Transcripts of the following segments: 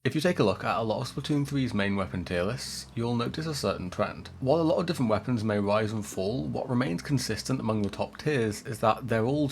If you take a look at a lot of Splatoon 3's main weapon tier lists, you'll notice a certain trend. While a lot of different weapons may rise and fall, what remains consistent among the top tiers is that they're all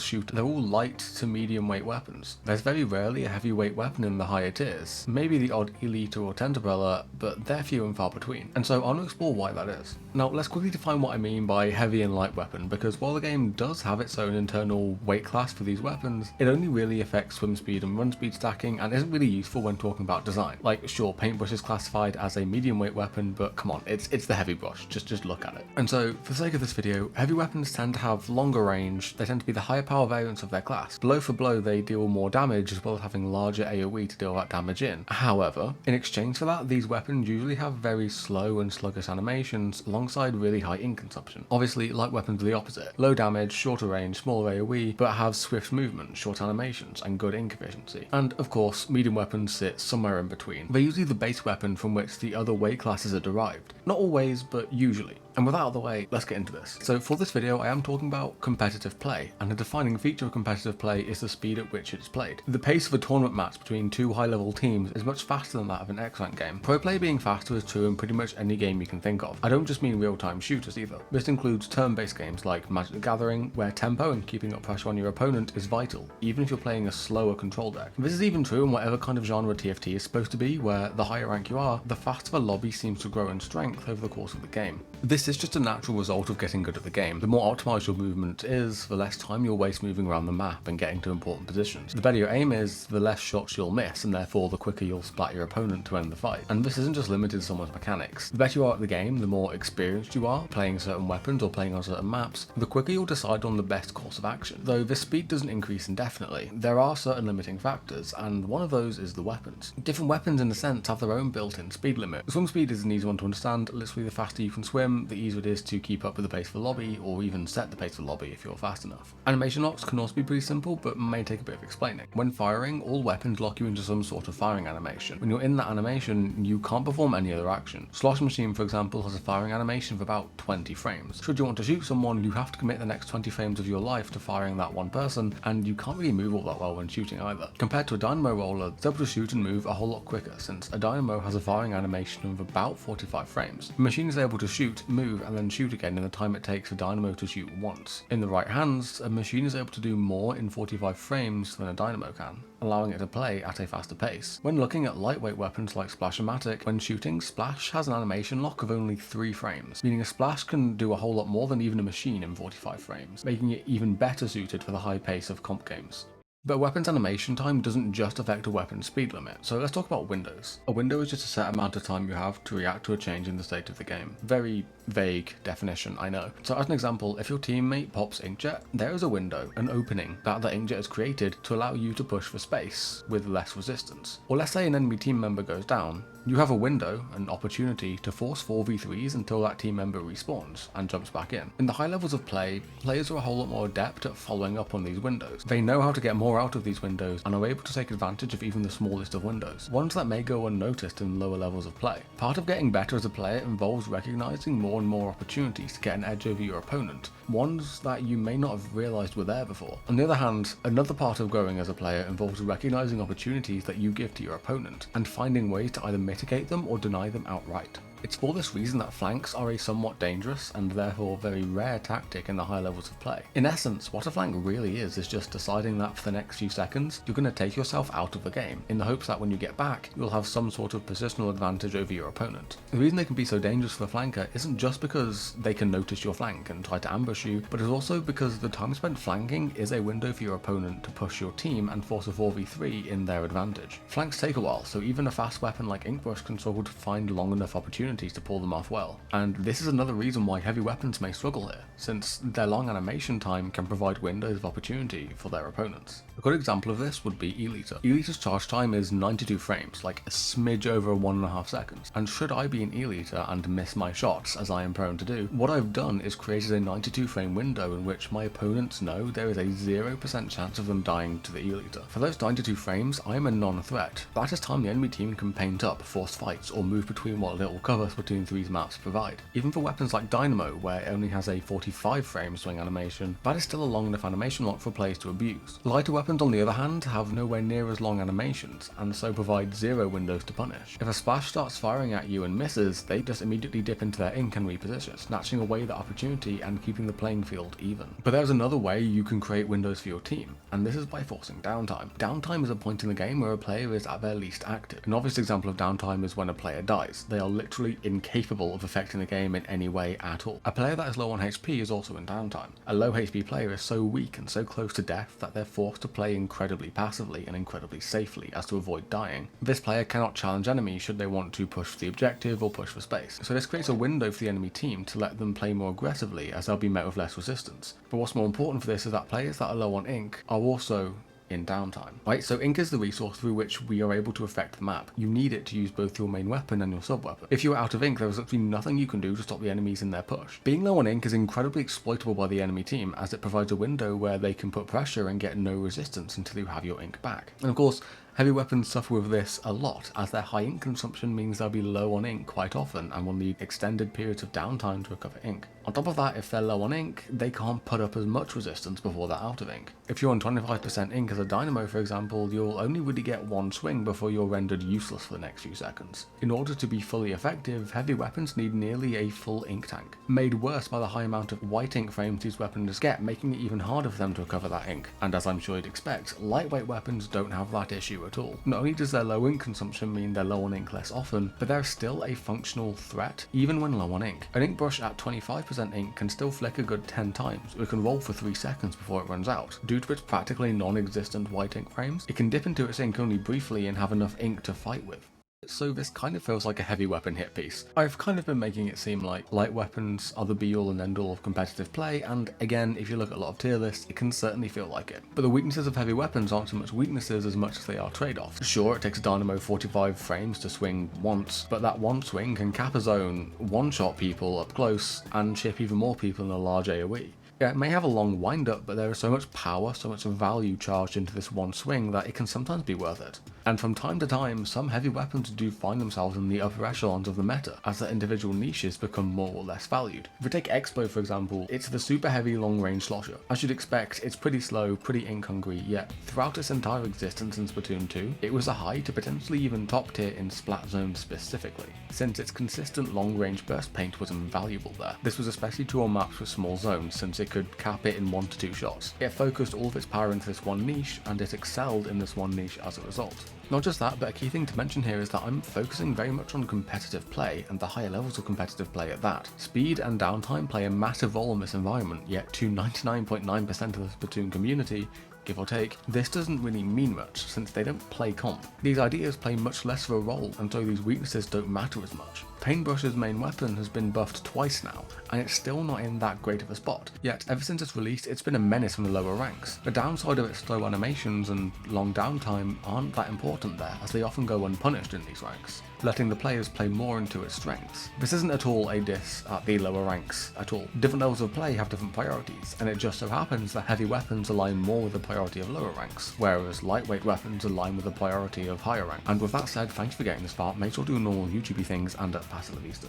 light to medium weight weapons. There's very rarely a heavyweight weapon in the higher tiers, maybe the odd Elite or Tenta Brella, but they're few and far between. And so I want to explore why that is. Now let's quickly define what I mean by heavy and light weapon, because while the game does have its own internal weight class for these weapons, it only really affects swim speed and run speed stacking and isn't really useful when talking about design. Like, sure, paintbrush is classified as a medium weight weapon, but come on, it's the heavy brush, just look at it. And so, for the sake of this video, heavy weapons tend to have longer range, they tend to be the higher power variants of their class. Blow for blow, they deal more damage as well as having larger AoE to deal that damage in. However, in exchange for that, these weapons usually have very slow and sluggish animations alongside really high ink consumption. Obviously, light weapons are the opposite. Low damage, shorter range, smaller AoE, but have swift movement, short animations, and good ink efficiency. And of course, medium weapons sit somewhere in between. They're usually the base weapon from which the other weight classes are derived. Not always, but usually. And with that out of the way, let's get into this. So for this video, I am talking about competitive play, and a defining feature of competitive play is the speed at which it's played. The pace of a tournament match between two high-level teams is much faster than that of an X-rank game. Pro play being faster is true in pretty much any game you can think of. I don't just mean real-time shooters either. This includes turn-based games like Magic the Gathering, where tempo and keeping up pressure on your opponent is vital, even if you're playing a slower control deck. This is even true in whatever kind of genre TFT is supposed to be, where the higher rank you are, the faster the lobby seems to grow in strength over the course of the game. This is just a natural result of getting good at the game. The more optimized your movement is, the less time you'll waste moving around the map and getting to important positions. The better your aim is, the less shots you'll miss, and therefore the quicker you'll splat your opponent to end the fight. And this isn't just limited to someone's mechanics. The better you are at the game, the more experienced you are playing certain weapons or playing on certain maps, the quicker you'll decide on the best course of action. Though this speed doesn't increase indefinitely, there are certain limiting factors, and one of those is the weapons. Different weapons in a sense have their own built-in speed limit. Swim speed is an easy one to understand. Literally, the faster you can swim, the easier it is to keep up with the pace of the lobby, or even set the pace of the lobby if you're fast enough. Animation locks can also be pretty simple, but may take a bit of explaining. When firing, all weapons lock you into some sort of firing animation. When you're in that animation, you can't perform any other action. Slosh Machine, for example, has a firing animation of about 20 frames. Should you want to shoot someone, you have to commit the next 20 frames of your life to firing that one person, and you can't really move all that well when shooting either. Compared to a dynamo roller, it's able to shoot and move a whole lot quicker, since a dynamo has a firing animation of about 45 frames. The machine is able to shoot, move, and then shoot again in the time it takes a dynamo to shoot once. In the right hands, a machine is able to do more in 45 frames than a dynamo can, allowing it to play at a faster pace. When looking at lightweight weapons like Splash-O-Matic, when shooting, Splash has an animation lock of only 3 frames, meaning a Splash can do a whole lot more than even a machine in 45 frames, making it even better suited for the high pace of comp games. But a weapon's animation time doesn't just affect a weapon's speed limit, so let's talk about windows. A window is just a set amount of time you have to react to a change in the state of the game. Very vague definition, I know. So as an example, if your teammate pops inkjet, there is a window, an opening, that the inkjet has created to allow you to push for space with less resistance. Or let's say an enemy team member goes down, you have a window, an opportunity, to force 4v3s until that team member respawns and jumps back in. In the high levels of play, players are a whole lot more adept at following up on these windows. They know how to get more out of these windows and are able to take advantage of even the smallest of windows, ones that may go unnoticed in lower levels of play. Part of getting better as a player involves recognizing more and more opportunities to get an edge over your opponent, ones that you may not have realized were there before. On the other hand, another part of growing as a player involves recognizing opportunities that you give to your opponent and finding ways to either mitigate them or deny them outright. It's for this reason that flanks are a somewhat dangerous and therefore very rare tactic in the high levels of play. In essence, what a flank really is just deciding that for the next few seconds, you're going to take yourself out of the game, in the hopes that when you get back, you'll have some sort of positional advantage over your opponent. The reason they can be so dangerous for the flanker isn't just because they can notice your flank and try to ambush you, but it's also because the time spent flanking is a window for your opponent to push your team and force a 4v3 in their advantage. Flanks take a while, so even a fast weapon like Inkbrush can struggle to find long enough opportunities to pull them off well. And this is another reason why heavy weapons may struggle here, since their long animation time can provide windows of opportunity for their opponents. A good example of this would be Elita. Elita's charge time is 92 frames, like a smidge over 1.5 seconds, and should I be an Elita and miss my shots, as I am prone to do, what I've done is created a 92 frame window in which my opponents know there is a 0% chance of them dying to the Elita. For those 92 frames, I am a non-threat. That is time the enemy team can paint up, force fights, or move between what little cover other Splatoon 3's maps provide. Even for weapons like Dynamo, where it only has a 45 frame swing animation, that is still a long enough animation lock for players to abuse. Lighter weapons on the other hand have nowhere near as long animations, and so provide zero windows to punish. If a splash starts firing at you and misses, they just immediately dip into their ink and reposition, snatching away the opportunity and keeping the playing field even. But there's another way you can create windows for your team, and this is by forcing downtime. Downtime is a point in the game where a player is at their least active. An obvious example of downtime is when a player dies. They are literally incapable of affecting the game in any way at all. A player that is low on HP is also in downtime. A low HP player is so weak and so close to death that they're forced to play incredibly passively and incredibly safely as to avoid dying. This player cannot challenge enemies should they want to push for the objective or push for space. So this creates a window for the enemy team to let them play more aggressively, as they'll be met with less resistance. But what's more important for this is that players that are low on ink are also in downtime. Right, so ink is the resource through which we are able to affect the map. You need it to use both your main weapon and your sub-weapon. If you're out of ink, there is actually nothing you can do to stop the enemies in their push. Being low on ink is incredibly exploitable by the enemy team, as it provides a window where they can put pressure and get no resistance until you have your ink back. And of course, heavy weapons suffer with this a lot, as their high ink consumption means they'll be low on ink quite often and will need extended periods of downtime to recover ink. On top of that, if they're low on ink, they can't put up as much resistance before they're out of ink. If you're on 25% ink as a Dynamo, for example, you'll only really get one swing before you're rendered useless for the next few seconds. In order to be fully effective, heavy weapons need nearly a full ink tank, made worse by the high amount of white ink frames these weapons get, making it even harder for them to recover that ink. And as I'm sure you'd expect, lightweight weapons don't have that issue at all. Not only does their low ink consumption mean they're low on ink less often, but they're still a functional threat even when low on ink. An ink brush at 25% ink can still flick a good 10 times, or it can roll for 3 seconds before it runs out. Due to its practically non-existent white ink frames, it can dip into its ink only briefly and have enough ink to fight with. So this kind of feels like a heavy weapon hit piece. I've kind of been making it seem like light weapons are the be-all and end-all of competitive play, and again, if you look at a lot of tier lists, it can certainly feel like it. But the weaknesses of heavy weapons aren't so much weaknesses as much as they are trade-offs. Sure, it takes a Dynamo 45 frames to swing once, but that one swing can cap a zone, one-shot people up close, and chip even more people in a large AoE. Yeah, it may have a long wind-up, but there is so much power, so much value charged into this one swing that it can sometimes be worth it. And from time to time, some heavy weapons do find themselves in the upper echelons of the meta, as their individual niches become more or less valued. If we take Expo for example, it's the super heavy long-range slosher. As you'd expect, it's pretty slow, pretty ink-hungry, yet throughout its entire existence in Splatoon 2, it was a high to potentially even top tier in Splat Zone specifically, since its consistent long-range burst paint was invaluable there. This was especially true on maps with small zones, since it could cap it in 1 to 2 shots. It focused all of its power into this one niche, and it excelled in this one niche as a result. Not just that, but a key thing to mention here is that I'm focusing very much on competitive play, and the higher levels of competitive play at that. Speed and downtime play a massive role in this environment, yet to 99.9% of the Splatoon community, give or take, this doesn't really mean much, since they don't play comp. These ideas play much less of a role, and so these weaknesses don't matter as much. Paintbrush's main weapon has been buffed twice now, and it's still not in that great of a spot, yet ever since its release it's been a menace from the lower ranks. The downside of its slow animations and long downtime aren't that important there, as they often go unpunished in these ranks, letting the players play more into its strengths. This isn't at all a diss at the lower ranks at all. Different levels of play have different priorities, and it just so happens that heavy weapons align more with the priority of lower ranks, whereas lightweight weapons align with the priority of higher ranks. And with that said, thanks for getting this far. Make sure to do normal YouTubey things and at Pass La Vista.